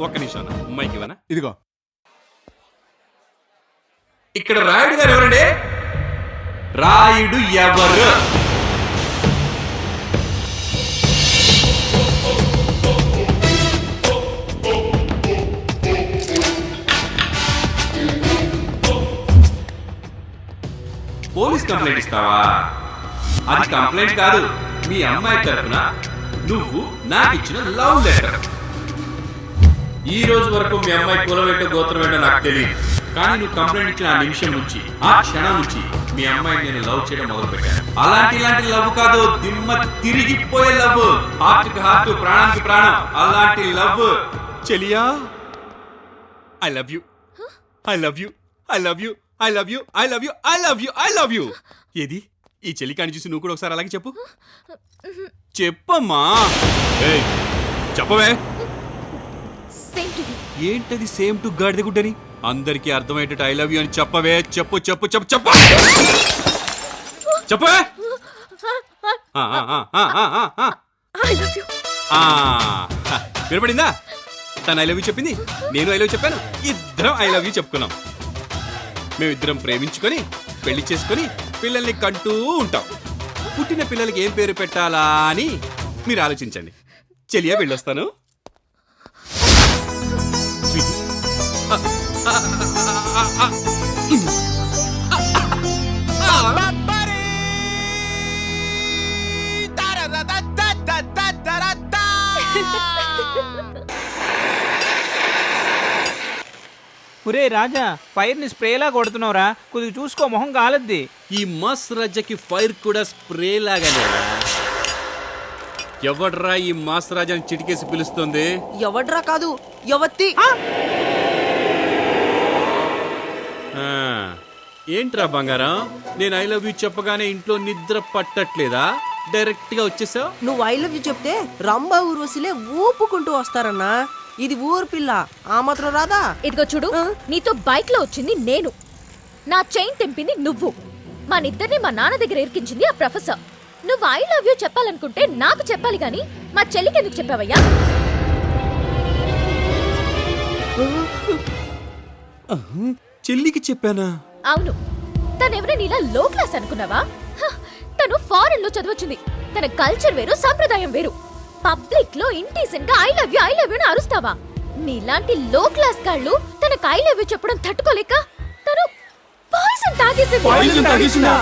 ఒక్క నిమిషం మైక్ ఇవ్వనా? ఇదిగో. ఇక్కడ రాయుడు గారు ఎవరండి? రాయుడు ఎవరు? పోలీస్ కంప్లైంట్ ఇస్తావా? అది కంప్లైంట్ కాదు, మీ అమ్మాయి తరపున నువ్వు నాకు ఇచ్చిన లవ్ లెటర్. ఈ రోజు వరకు మీ అమ్మాయి కులం ఏంటో గోత్రం ఏంటో నాకు తెలియదు, కానీ నువ్వు కంప్లైంట్ ఇచ్చిన ఆ నిమిషం నుంచి, ఆ క్షణం నుంచి మీ అమ్మాయిని నేను లవ్ చేయడం మొదలు పెట్టాను. ఇలాంటి లవ్ కాదు, దిమ్మ తిరిగిపోయే లవ్, హార్ట్ కి హార్ట్, ప్రాణానికి ప్రాణం, అలాంటి love. Cheliya, I love you, I love you, I love you, I love you, I love you, I love you, I love you. ఏది ఈ చెలికాని చూసి నువ్వు కూడా ఒకసారి అలాగే చెప్పు. చెప్పమ్మా. ఏయ్ చెప్పవే. ఏంటది సేమ్ టు గాడిద గుడ్డని? అందరికీ అర్థమయ్యేటట్టు ఐ లవ్ యూ అని చెప్పవే. చెప్పు చెప్పు చెప్పు చెప్పు చెప్పవే. వినపడిందా? తను ఐ లవ్ యూ చెప్పింది, నేను ఐ లవ్ చెప్పాను, ఇద్దరం ఐ లవ్ యూ చెప్పుకున్నాం. మేమిద్దరం ప్రేమించుకొని పెళ్లి చేసుకొని పిల్లల్ని కంటూ ఉంటాం. పుట్టిన పిల్లలకి ఏం పేరు పెట్టాలా అని మీరు ఆలోచించండి. చెలియా వెళ్ళొస్తాను. ఒరే రాజా, ఫైర్ ని స్ప్రేలా కొడుతున్నావురా, కొద్దిగా చూసుకో, మొహం కాలద్ది. ఈ మాస్ రాజాకి ఫైర్ కూడా స్ప్రే లాగానే. ఎవడ్రా ఈ మాస్ రాజాని చిటికేసి పిలుస్తుంది? ఎవడ్రా కాదు, యవత్తి. ఏంట్రా బంగారం, నేను ఐ లవ్ యూ చెప్పగానే ఇంట్లో నిద్ర పట్టట్లేదా? డైరెక్ట్ గా వచ్చేసావు. నువ్వు ఐ లవ్ యూ చెప్తే రంభా ఊర్వశిలే ఊపుకుంటూ వస్తారన్నా. ఇది ఊరు పిల్ల, ఆ మాత్రం రాదా? ఇదిగో చూడు, నీతో బైక్ లో వచ్చింది నేను, నా చైన్ తెంపింది నువ్వు, మనిద్దరిని మా నాన్న దగ్గర ఇరికించింది ఆ ప్రొఫెసర్. నువ్వు ఐ లవ్ యూ చెప్పాలనుకుంటే నాకు చెప్పాలి గాని మా చెల్లికి ఎందుకు చెప్పావయ్యా? చెల్లికి చెప్పానా? అవును. తనెవరైనా నీలా లో క్లాస్ అనుకున్నావా? తను ఫారెన్ లో చదవచ్చింది. తన కల్చర్ వేరు, సంప్రదాయం వేరు. పబ్లిక్ లో ఇండీసెంట్ గా ఐ లవ్ యూ అని అరుస్తావా? నీలాంటి లో క్లాస్ గాళ్ళు తనకు ఐ లవ్ యూ చెప్పడం తట్టుకోలేక తను పాయిజన్ తాగేసింది.